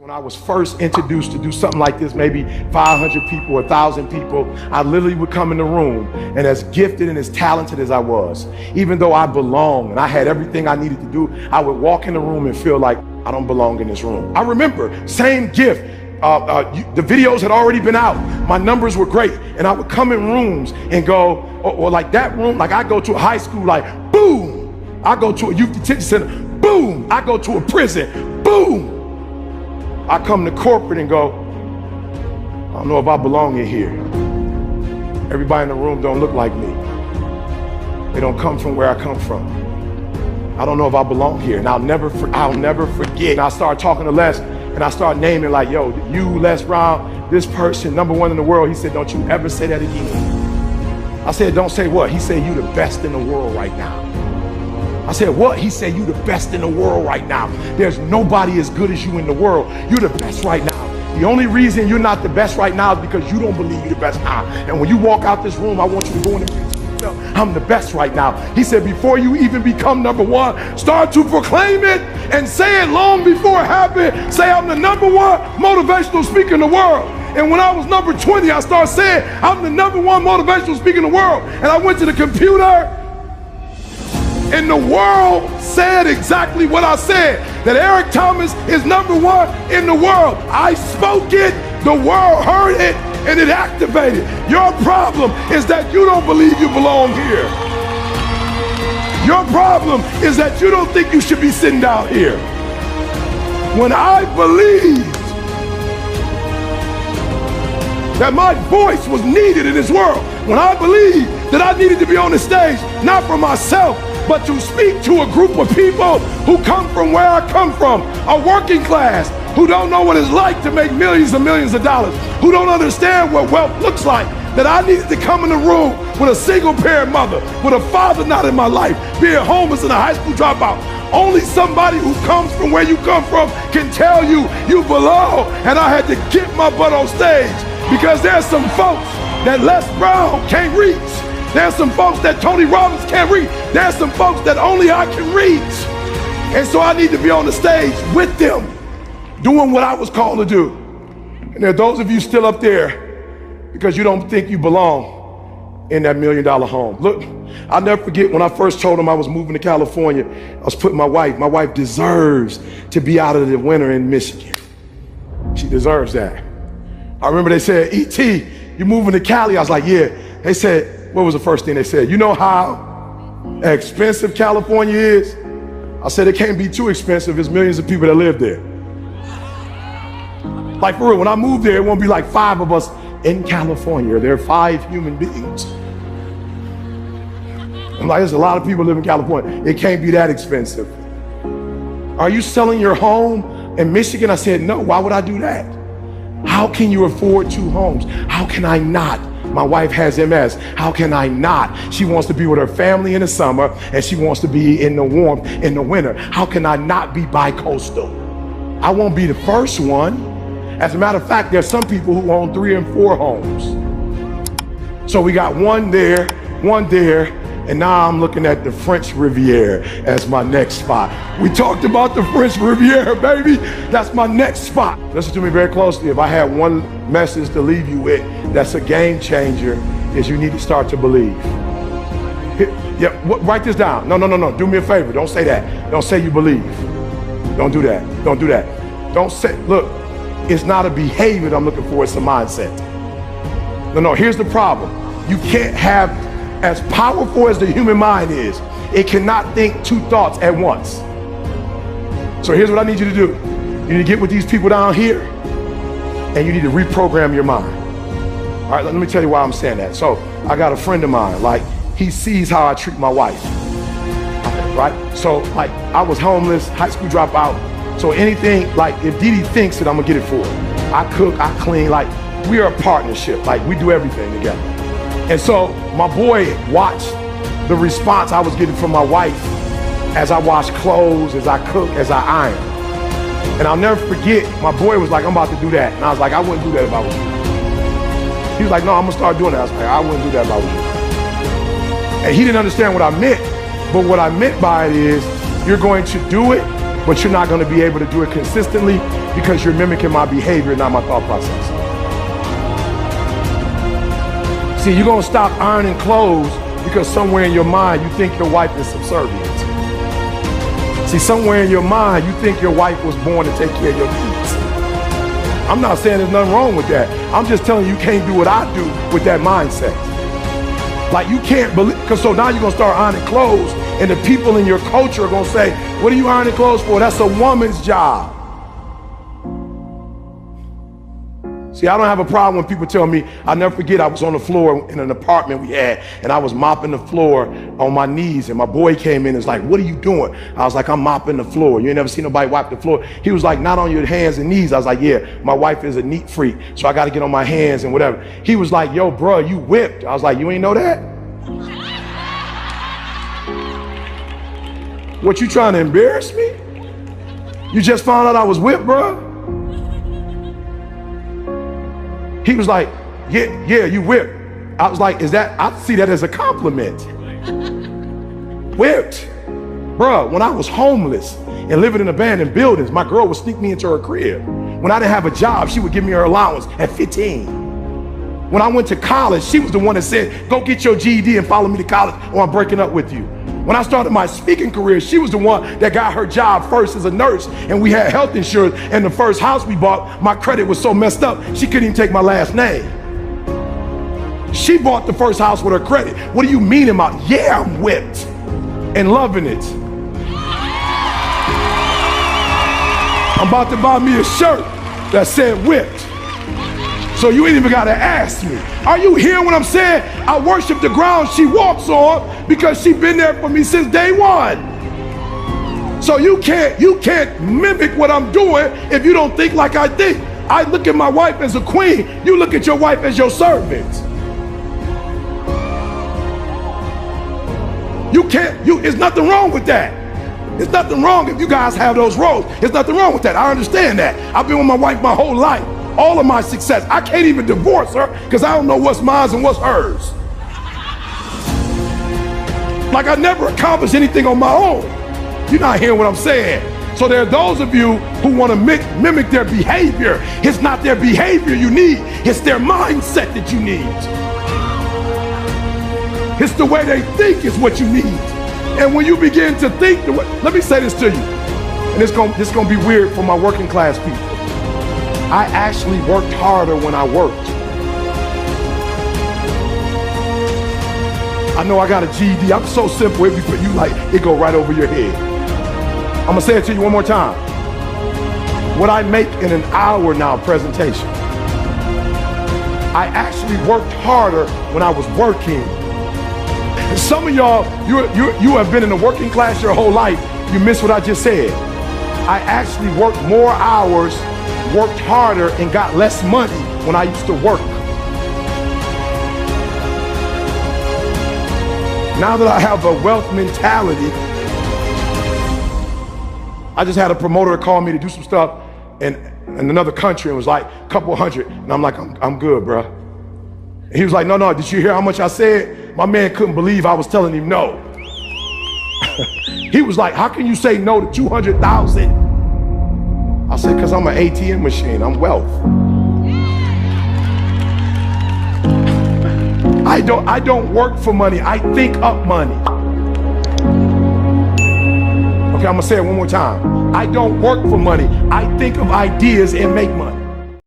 When I was first introduced to do something like this, maybe 500 people, 1,000 people, I literally would come in the room, and as gifted and as talented as I was, even though I belonged and I had everything I needed to do, I would walk in the room and feel like I don't belong in this room. I remember, same gift, the videos had already been out, my numbers were great, and I would come in rooms and go, or like that room, like I go to a high school, like boom, I go to a youth detention center, boom, I go to a prison, boom. I come to corporate and go, I don't know if I belong in here. Everybody in the room don't look like me. They don't come from where I come from. I don't know if I belong here, and I'll never forget. And I started talking to Les, and I started naming like, yo, you, Les Brown, this person, #1 in the world. He said, don't you ever say that again. I said, don't say what? He said, you the best in the world right now. I said, what? He said, you the best in the world right now. There's nobody as good as you in the world. You're the best right now. The only reason you're not the best right now is because you don't believe you're the best now. And when you walk out this room, I want you to go in and I'm the best right now. He said, before you even become #1, start to proclaim it and say it long before it happened. Say, I'm the #1 motivational speaker in the world. And when I was number 20, I started saying, I'm the #1 motivational speaker in the world. And I went to the computer, and the world said exactly what I said, that Eric Thomas is #1 in the world. I spoke it, the world heard it, and it activated. Your problem is that you don't believe you belong here. Your problem is that you don't think you should be sitting down here. When I believed that my voice was needed in this world, when I believed that I needed to be on the stage, not for myself, but to speak to a group of people who come from where I come from, a working class, who don't know what it's like to make millions and millions of dollars, who don't understand what wealth looks like, that I needed to come in the room with a single parent mother, with a father not in my life, being homeless and a high school dropout. Only somebody who comes from where you come from can tell you you belong. And I had to get my butt on stage because there's some folks that Les Brown can't reach. There's some folks that Tony Robbins can't reach. There's some folks that only I can reach. And so I need to be on the stage with them, doing what I was called to do. And there are those of you still up there because you don't think you belong in that $1 million home. Look, I'll never forget when I first told them I was moving to California, I was putting my wife deserves to be out of the winter in Michigan. She deserves that. I remember they said, E.T., you moving to Cali? I was like, yeah. They said, what was the first thing they said? You know how expensive California is? I said, it can't be too expensive. There's millions of people that live there. Like for real, when I moved there, it won't be like 5 of us in California. There are 5 human beings. I'm like, there's a lot of people live in California. It can't be that expensive. Are you selling your home in Michigan? I said, no, why would I do that? How can you afford 2 homes? How can I not? My wife has MS. How can I not? She wants to be with her family in the summer and she wants to be in the warmth in the winter. How can I not be bi-coastal? I won't be the first one. As a matter of fact, there's some people who own 3 and 4 homes. So we got one there, and now I'm looking at the French Riviera as my next spot. We talked about the French Riviera, baby. That's my next spot. Listen to me very closely. If I had one message to leave you with that's a game changer, is you need to start to believe. Yeah, write this down. No. Do me a favor. Don't say that. Don't say you believe. Don't do that. Don't do that. Don't say, look, it's not a behavior that I'm looking for. It's a mindset. No. Here's the problem. You can't have, as powerful as the human mind is, it cannot think 2 thoughts at once. So here's what I need you to do. You need to get with these people down here and you need to reprogram your mind. All right, let me tell you why I'm saying that. So I got a friend of mine, like he sees how I treat my wife, right? So like I was homeless, high school dropout. So anything, like if Dee Dee thinks it, I'm gonna get it for her. I cook, I clean, like we are a partnership, like we do everything together. And so my boy watched the response I was getting from my wife as I washed clothes, as I cook, as I iron. And I'll never forget, my boy was like, I'm about to do that. And I was like, I wouldn't do that if I was you. He was like, no, I'm gonna start doing that. I was like, I wouldn't do that if I was you. And he didn't understand what I meant. But what I meant by it is, you're going to do it but you're not going to be able to do it consistently because you're mimicking my behavior, not my thought process. See, you're going to stop ironing clothes because somewhere in your mind you think your wife is subservient. See, somewhere in your mind you think your wife was born to take care of your needs. I'm not saying there's nothing wrong with that. I'm just telling you can't do what I do with that mindset. Like you can't believe, because so now you're going to start ironing clothes and the people in your culture are going to say, what are you ironing clothes for? That's a woman's job. See, I don't have a problem when people tell me, I'll never forget I was on the floor in an apartment we had and I was mopping the floor on my knees and my boy came in and was like, what are you doing? I was like, I'm mopping the floor. You ain't never seen nobody wipe the floor. He was like, not on your hands and knees. I was like, yeah, my wife is a neat freak, so I got to get on my hands and whatever. He was like, yo, bro, you whipped. I was like, you ain't know that? What, you trying to embarrass me? You just found out I was whipped, bro? He was like, yeah, you whipped. I was like, I see that as a compliment. Whipped. Bruh, when I was homeless and living in abandoned buildings, my girl would sneak me into her crib. When I didn't have a job, she would give me her allowance at 15. When I went to college, she was the one that said, go get your GED and follow me to college or I'm breaking up with you. When I started my speaking career, she was the one that got her job first as a nurse, and we had health insurance, and the first house we bought, my credit was so messed up, she couldn't even take my last name. She bought the first house with her credit. What do you mean about? Yeah, I'm whipped and loving it. I'm about to buy me a shirt that said whipped. So you ain't even gotta ask me. Are you hearing what I'm saying? I worship the ground she walks on because she been there for me since day one. So you can't mimic what I'm doing if you don't think like I think. I look at my wife as a queen. You look at your wife as your servant. There's nothing wrong with that. There's nothing wrong if you guys have those roles. There's nothing wrong with that. I understand that. I've been with my wife my whole life. All of my success. I can't even divorce her because I don't know what's mine and what's hers. Like I never accomplished anything on my own. You're not hearing what I'm saying. So there are those of you who want to mimic their behavior. It's not their behavior you need. It's their mindset that you need. It's the way they think is what you need. And when you begin to think the way, let me say this to you, and this gonna be weird for my working class people. I actually worked harder when I worked. I know I got a GED. I'm so simple. It be for you like it go right over your head. I'm gonna say it to you one more time. What I make in an hour now presentation, I actually worked harder when I was working. And some of y'all, you have been in the working class your whole life. You missed what I just said. I actually worked more hours, worked harder, and got less money when I used to work. Now that I have a wealth mentality, I just had a promoter call me to do some stuff in another country and was like a couple hundred, and I'm like, I'm good, bro. And he was like, no, did you hear how much I said? My man couldn't believe I was telling him no. He was like, how can you say no to 200,000? I said, because I'm an ATM machine, I'm wealth. I don't work for money, I think up money. Okay, I'm gonna say it one more time. I don't work for money, I think of ideas and make money.